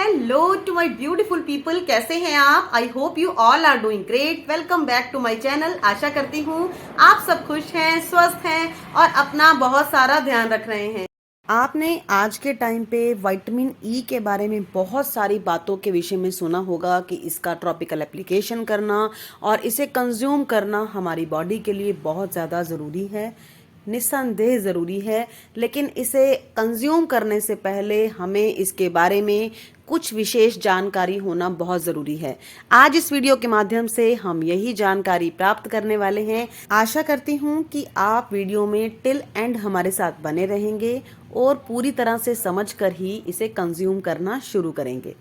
Hello to my beautiful people, कैसे हैं आप? I hope you all are doing great. Welcome back to my channel. आशा करती हूँ आप सब खुश हैं, स्वस्थ हैं और अपना बहुत सारा ध्यान रख रहे हैं। आपने आज के टाइम पे विटामिन ई के बारे में बहुत सारी बातों के विषय में सुना होगा कि इसका ट्रॉपिकल एप्लीकेशन करना और इसे कंज्यूम करना हमारी बॉडी के लिए बहुत ज़्यादा ज़रूरी है। निस्संदेह ज़रूरी है, लेकिन इसे कंज्यूम करने से पहले हमें इसके बारे में कुछ विशेष जानकारी होना बहुत ज़रूरी है। आज इस वीडियो के माध्यम से हम यही जानकारी प्राप्त करने वाले हैं। आशा करती हूँ कि आप वीडियो में टिल एंड हमारे साथ बने रहेंगे और पूरी तरह से समझकर ही इसे कंज्यूम करना शुरू करेंगे।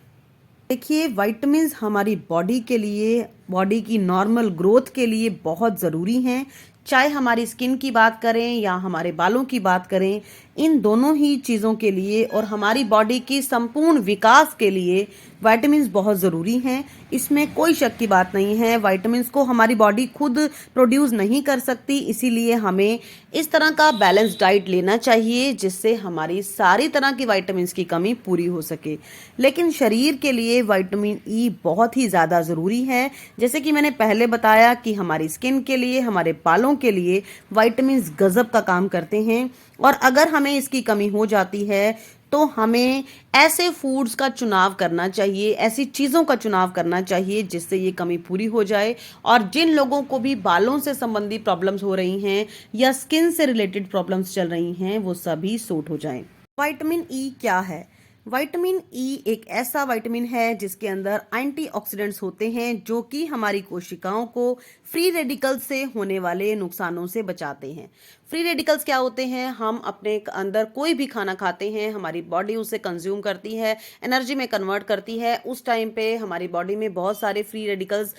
देखिए, विटामिन्स हमारी बॉडी के लिए, बॉडी की नॉर्मल ग्रोथ के लिए बहुत ज़रूरी हैं। चाहे हमारी स्किन की बात करें या हमारे बालों की बात करें, इन दोनों ही चीज़ों के लिए और हमारी बॉडी की संपूर्ण विकास के लिए विटामिन्स बहुत ज़रूरी हैं। इसमें कोई शक की बात नहीं है। विटामिन्स को हमारी बॉडी खुद प्रोड्यूस नहीं कर सकती, इसीलिए हमें इस तरह का बैलेंस डाइट लेना चाहिए जिससे हमारी सारी तरह की विटामिन्स की कमी पूरी हो सके। लेकिन शरीर के लिए विटामिन ई बहुत ही ज़्यादा ज़रूरी है। जैसे कि मैंने पहले बताया कि हमारी स्किन के लिए, हमारे बालों के लिए विटामिन्स गजब का काम करते हैं और अगर हमें इसकी कमी हो जाती है तो हमें ऐसे फूड्स का चुनाव करना चाहिए, ऐसी चीज़ों का चुनाव करना चाहिए जिससे ये कमी पूरी हो जाए। और जिन लोगों को भी बालों से संबंधी प्रॉब्लम्स हो रही हैं या स्किन से रिलेटेड प्रॉब्लम्स चल रही हैं, वो सभी सूट हो जाएं। विटामिन ई क्या है? विटामिन ई एक ऐसा विटामिन है जिसके अंदर एंटीऑक्सीडेंट्स होते हैं जो कि हमारी कोशिकाओं को फ्री रेडिकल्स से होने वाले नुकसानों से बचाते हैं। फ्री रेडिकल्स क्या होते हैं? हम अपने अंदर कोई भी खाना खाते हैं, हमारी बॉडी उसे कंज्यूम करती है, एनर्जी में कन्वर्ट करती है। उस टाइम पे हमारी बॉडी में बहुत सारे फ्री रेडिकल्स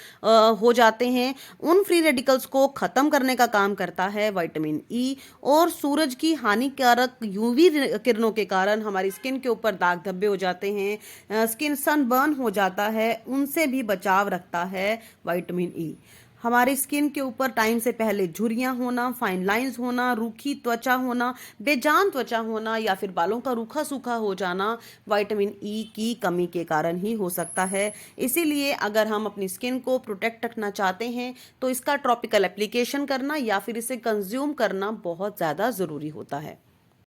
हो जाते हैं। उन फ्री रेडिकल्स को ख़त्म करने का काम करता है विटामिन ई। और सूरज की हानिकारक यूवी किरणों के कारण हमारी स्किन के ऊपर दाग धब्बे हो जाते हैं, स्किन सनबर्न हो जाता है, उनसे भी बचाव रखता है विटामिन ई। हमारी स्किन के ऊपर टाइम से पहले झुर्रियां होना, फाइन लाइंस होना, रूखी त्वचा होना, बेजान त्वचा होना या फिर बालों का रूखा सूखा हो जाना विटामिन ई की कमी के कारण ही हो सकता है। इसीलिए अगर हम अपनी स्किन को प्रोटेक्ट रखना चाहते हैं तो इसका ट्रॉपिकल एप्लीकेशन करना या फिर इसे कंज्यूम करना बहुत ज़्यादा ज़रूरी होता है।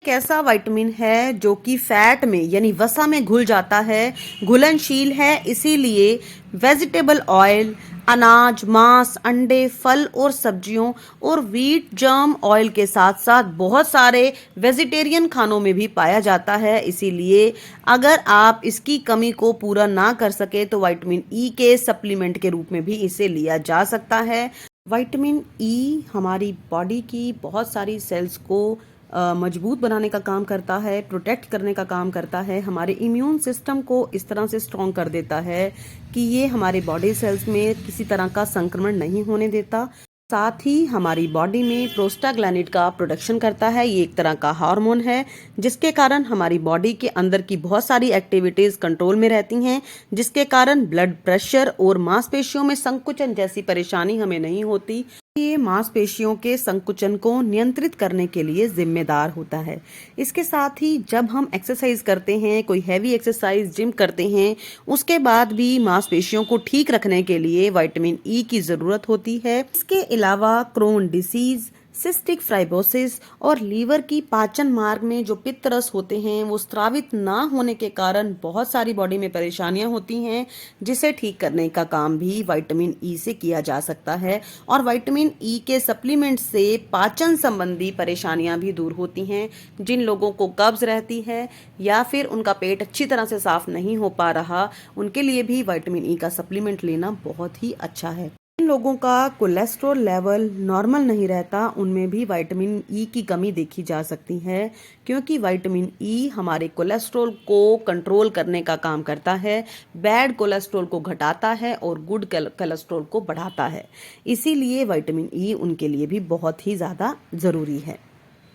एक ऐसा विटामिन है जो कि फैट में यानी वसा में घुल जाता है, घुलनशील है। इसीलिए वेजिटेबल ऑयल, अनाज, मांस, अंडे, फल और सब्जियों और व्हीट जर्म ऑयल के साथ साथ बहुत सारे वेजिटेरियन खानों में भी पाया जाता है। इसीलिए अगर आप इसकी कमी को पूरा ना कर सके तो विटामिन ई के सप्लीमेंट के रूप में भी इसे लिया जा सकता है। विटामिन ई हमारी बॉडी की बहुत सारी सेल्स को मजबूत बनाने का काम करता है, प्रोटेक्ट करने का काम करता है, हमारे इम्यून सिस्टम को इस तरह से स्ट्रॉन्ग कर देता है कि ये हमारे बॉडी सेल्स में किसी तरह का संक्रमण नहीं होने देता। साथ ही हमारी बॉडी में प्रोस्टाग्लैंडिन का प्रोडक्शन करता है। ये एक तरह का हार्मोन है जिसके कारण हमारी बॉडी के अंदर की बहुत सारी एक्टिविटीज कंट्रोल में रहती हैं, जिसके कारण ब्लड प्रेशर और मांसपेशियों में संकुचन जैसी परेशानी हमें नहीं होती। ये मांसपेशियों के संकुचन को नियंत्रित करने के लिए जिम्मेदार होता है। इसके साथ ही जब हम एक्सरसाइज करते हैं, कोई हैवी एक्सरसाइज जिम करते हैं, उसके बाद भी मांसपेशियों को ठीक रखने के लिए विटामिन ई की ज़रूरत होती है। इसके अलावा क्रोन डिसीज, सिस्टिक फाइब्रोसिस और लीवर की पाचन मार्ग में जो पित्त रस होते हैं वो स्रावित ना होने के कारण बहुत सारी बॉडी में परेशानियां होती हैं, जिसे ठीक करने का काम भी विटामिन ई से किया जा सकता है। और विटामिन ई के सप्लीमेंट से पाचन संबंधी परेशानियां भी दूर होती हैं। जिन लोगों को कब्ज रहती है या फिर उनका पेट अच्छी तरह से साफ नहीं हो पा रहा, उनके लिए भी विटामिन ई का सप्लीमेंट लेना बहुत ही अच्छा है। जिन लोगों का कोलेस्ट्रॉल लेवल नॉर्मल नहीं रहता, उनमें भी विटामिन ई की कमी देखी जा सकती है, क्योंकि विटामिन ई हमारे कोलेस्ट्रॉल को कंट्रोल करने का काम करता है, बैड कोलेस्ट्रॉल को घटाता है और गुड कोलेस्ट्रॉल को बढ़ाता है। इसीलिए विटामिन ई उनके लिए भी बहुत ही ज़्यादा ज़रूरी है।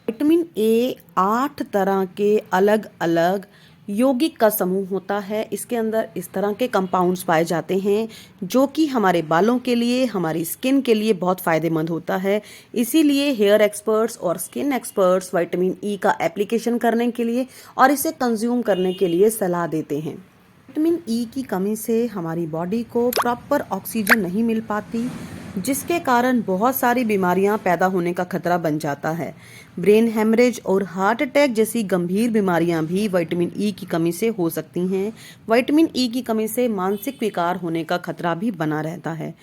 विटामिन ए 8 तरह के अलग अलग यौगिक का समूह होता है। इसके अंदर इस तरह के कंपाउंड्स पाए जाते हैं जो कि हमारे बालों के लिए, हमारी स्किन के लिए बहुत फ़ायदेमंद होता है। इसीलिए हेयर एक्सपर्ट्स और स्किन एक्सपर्ट्स विटामिन ई का एप्लीकेशन करने के लिए और इसे कंज्यूम करने के लिए सलाह देते हैं। विटामिन ई की कमी से हमारी बॉडी को प्रॉपर ऑक्सीजन नहीं मिल पाती, जिसके कारण बहुत सारी बीमारियां पैदा होने का खतरा बन जाता है। ब्रेन हेमरेज और हार्ट अटैक जैसी गंभीर बीमारियां भी विटामिन ई की कमी से हो सकती हैं। विटामिन ई की कमी से मानसिक विकार होने का खतरा भी बना रहता है।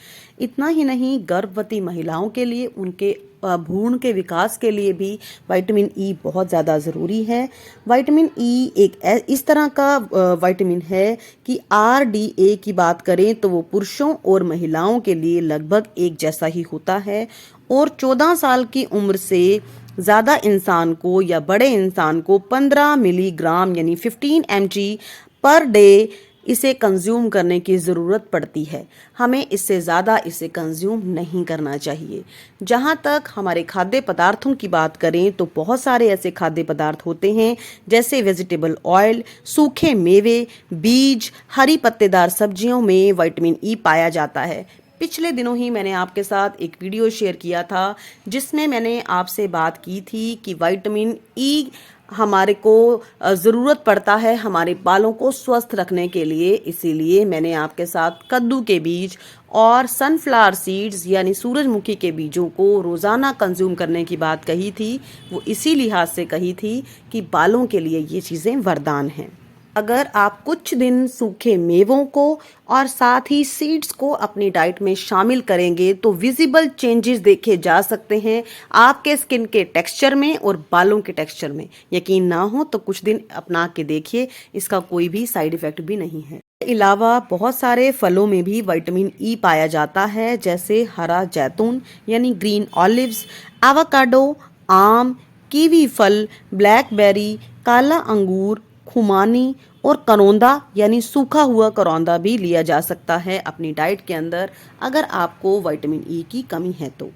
इतना ही नहीं, गर्भवती महिलाओं के लिए उनके भ्रूण के विकास के लिए भी विटामिन ई बहुत ज़्यादा ज़रूरी है। विटामिन ई एक इस तरह का विटामिन है कि RDA की बात करें तो वो पुरुषों और महिलाओं के लिए लगभग एक जैसा ही होता है, और 14 साल की उम्र से ज़्यादा इंसान को या बड़े इंसान को 15 मिलीग्राम यानी 15 mg पर डे इसे कंज्यूम करने की ज़रूरत पड़ती है। हमें इससे ज़्यादा इसे कंज्यूम नहीं करना चाहिए। जहाँ तक हमारे खाद्य पदार्थों की बात करें तो बहुत सारे ऐसे खाद्य पदार्थ होते हैं जैसे वेजिटेबल ऑयल, सूखे मेवे, बीज, हरी पत्तेदार सब्जियों में विटामिन ई पाया जाता है। पिछले दिनों ही मैंने आपके साथ एक वीडियो शेयर किया था जिसमें मैंने आपसे बात की थी कि विटामिन ई हमारे को ज़रूरत पड़ता है हमारे बालों को स्वस्थ रखने के लिए। इसीलिए मैंने आपके साथ कद्दू के बीज और सनफ्लावर सीड्स यानी सूरजमुखी के बीजों को रोज़ाना कंज्यूम करने की बात कही थी। वो इसी लिहाज से कही थी कि बालों के लिए ये चीज़ें वरदान हैं। अगर आप कुछ दिन सूखे मेवों को और साथ ही सीड्स को अपनी डाइट में शामिल करेंगे तो विजिबल चेंजेस देखे जा सकते हैं आपके स्किन के टेक्सचर में और बालों के टेक्सचर में। यकीन ना हो तो कुछ दिन अपना के देखिए, इसका कोई भी साइड इफेक्ट भी नहीं है। इसके अलावा बहुत सारे फलों में भी विटामिन ई पाया जाता है, जैसे हरा जैतून यानी ग्रीन ऑलिव्स, एवोकाडो, आम, कीवी फल, ब्लैकबेरी, काला अंगूर, खुमानी और करौंदा यानी सूखा हुआ करौंदा भी लिया जा सकता है अपनी डाइट के अंदर अगर आपको विटामिन ई की कमी है तो।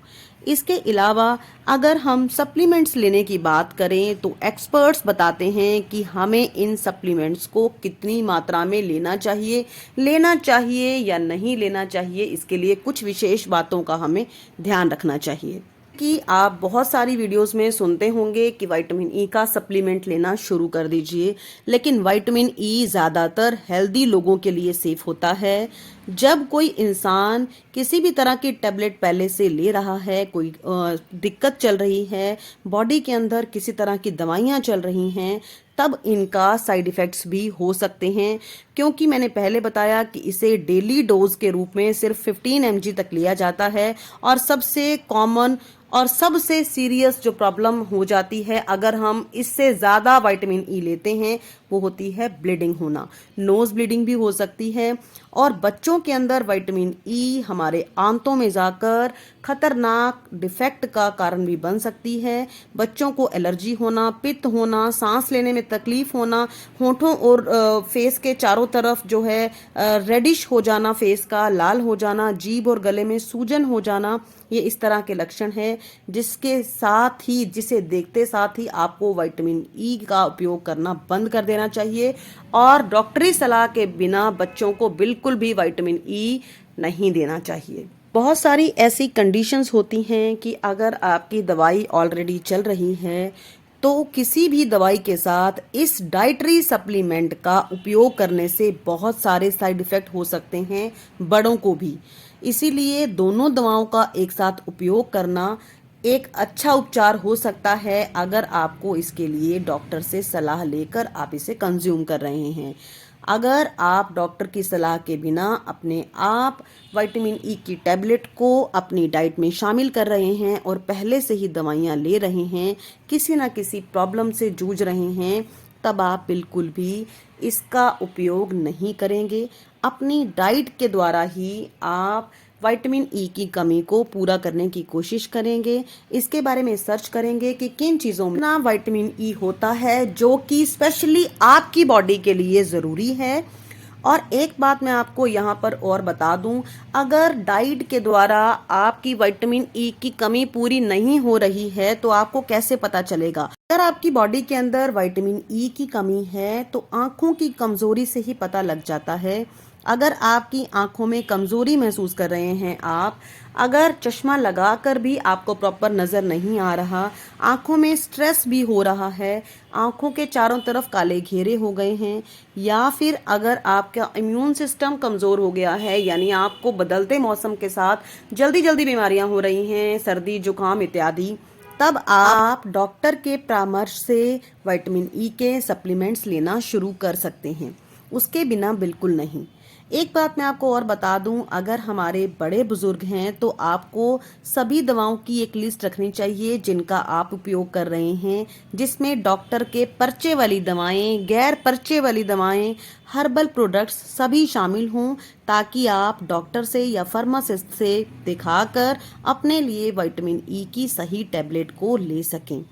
इसके अलावा अगर हम सप्लीमेंट्स लेने की बात करें तो एक्सपर्ट्स बताते हैं कि हमें इन सप्लीमेंट्स को कितनी मात्रा में लेना चाहिए या नहीं लेना चाहिए। इसके लिए कुछ विशेष बातों का हमें ध्यान रखना चाहिए कि आप बहुत सारी वीडियोस में सुनते होंगे कि विटामिन ई का सप्लीमेंट लेना शुरू कर दीजिए, लेकिन विटामिन ई ज़्यादातर हेल्दी लोगों के लिए सेफ होता है। जब कोई इंसान किसी भी तरह की टैबलेट पहले से ले रहा है, कोई दिक्कत चल रही है, बॉडी के अंदर किसी तरह की दवाइयाँ चल रही हैं, तब इनका साइड इफ़ेक्ट्स भी हो सकते हैं। क्योंकि मैंने पहले बताया कि इसे डेली डोज के रूप में सिर्फ 15 mg तक लिया जाता है, और सबसे कॉमन और सबसे सीरियस जो प्रॉब्लम हो जाती है अगर हम इससे ज़्यादा विटामिन ई लेते हैं वो होती है ब्लीडिंग होना। नोज़ ब्लीडिंग भी हो सकती है, और बच्चों के अंदर विटामिन ई हमारे आंतों में जाकर खतरनाक डिफेक्ट का कारण भी बन सकती है। बच्चों को एलर्जी होना, पित्त होना, सांस लेने में तकलीफ होना, होठों और फेस के चारों तरफ जो है रेडिश हो जाना, फेस का लाल हो जाना, जीभ और गले में सूजन हो जाना, ये इस तरह के लक्षण है जिसे देखते साथ ही आपको विटामिन ई का उपयोग करना बंद कर देना चाहिए, और डॉक्टरी सलाह के बिना बच्चों को बिल्कुल भी विटामिन ई नहीं देना चाहिए। बहुत सारी ऐसी कंडीशंस होती हैं कि अगर आपकी दवाई ऑलरेडी चल रही है तो किसी भी दवाई के साथ इस डाइटरी सप्लीमेंट का उपयोग करने से बहुत सारे साइड इफ़ेक्ट हो सकते हैं, बड़ों को भी। इसीलिए दोनों दवाओं का एक साथ उपयोग करना एक अच्छा उपचार हो सकता है अगर आपको इसके लिए डॉक्टर से सलाह लेकर आप इसे कंज्यूम कर रहे हैं। अगर आप डॉक्टर की सलाह के बिना अपने आप विटामिन ई की टैबलेट को अपनी डाइट में शामिल कर रहे हैं और पहले से ही दवाइयाँ ले रहे हैं, किसी ना किसी प्रॉब्लम से जूझ रहे हैं, तब आप बिल्कुल भी इसका उपयोग नहीं करेंगे। अपनी डाइट के द्वारा ही आप विटामिन ई की कमी को पूरा करने की कोशिश करेंगे। इसके बारे में सर्च करेंगे कि किन चीज़ों में ना विटामिन ई होता है जो कि स्पेशली आपकी बॉडी के लिए ज़रूरी है। और एक बात मैं आपको यहाँ पर और बता दूँ, अगर डाइट के द्वारा आपकी विटामिन ई की कमी पूरी नहीं हो रही है तो आपको कैसे पता चलेगा? अगर आपकी बॉडी के अंदर विटामिन ई की कमी है तो आंखों की कमजोरी से ही पता लग जाता है। अगर आपकी आंखों में कमजोरी महसूस कर रहे हैं आप, अगर चश्मा लगाकर भी आपको प्रॉपर नजर नहीं आ रहा, आंखों में स्ट्रेस भी हो रहा है, आंखों के चारों तरफ काले घेरे हो गए हैं, या फिर अगर आपका इम्यून सिस्टम कमजोर हो गया है, यानी आपको बदलते मौसम के साथ जल्दी जल्दी बीमारियां हो रही हैं, सर्दी जुकाम इत्यादि, तब आप डॉक्टर के परामर्श से विटामिन ई के सप्लीमेंट्स लेना शुरू कर सकते हैं। उसके बिना बिल्कुल नहीं। एक बात मैं आपको और बता दूं, अगर हमारे बड़े बुजुर्ग हैं तो आपको सभी दवाओं की एक लिस्ट रखनी चाहिए जिनका आप उपयोग कर रहे हैं, जिसमें डॉक्टर के पर्चे वाली दवाएं, गैर पर्चे वाली दवाएं, हर्बल प्रोडक्ट्स सभी शामिल हों, ताकि आप डॉक्टर से या फार्मासिस्ट से दिखाकर अपने लिए विटामिन ई की सही टैबलेट को ले सकें।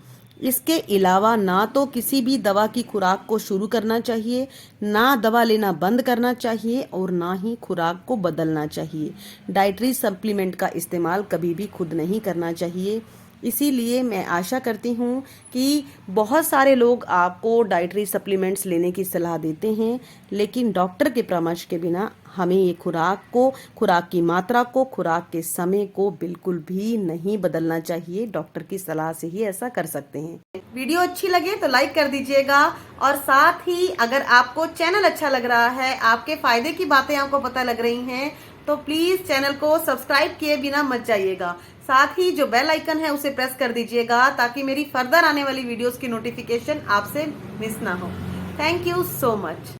इसके अलावा ना तो किसी भी दवा की खुराक को शुरू करना चाहिए, ना दवा लेना बंद करना चाहिए, और ना ही खुराक को बदलना चाहिए। डाइटरी सप्लीमेंट का इस्तेमाल कभी भी खुद नहीं करना चाहिए। इसीलिए मैं आशा करती हूँ कि बहुत सारे लोग आपको डाइटरी सप्लीमेंट्स लेने की सलाह देते हैं, लेकिन डॉक्टर के परामर्श के बिना हमें ये खुराक को, खुराक की मात्रा को, खुराक के समय को बिल्कुल भी नहीं बदलना चाहिए। डॉक्टर की सलाह से ही ऐसा कर सकते हैं। वीडियो अच्छी लगे तो लाइक कर दीजिएगा, और साथ ही अगर आपको चैनल अच्छा लग रहा है, आपके फायदे की बातें आपको पता लग रही हैं, तो प्लीज चैनल को सब्सक्राइब किए बिना मत जाइएगा। साथ ही जो बेल आइकन है उसे प्रेस कर दीजिएगा, ताकि मेरी फर्दर आने वाली वीडियोस की नोटिफिकेशन आपसे मिस ना हो। Thank you so much.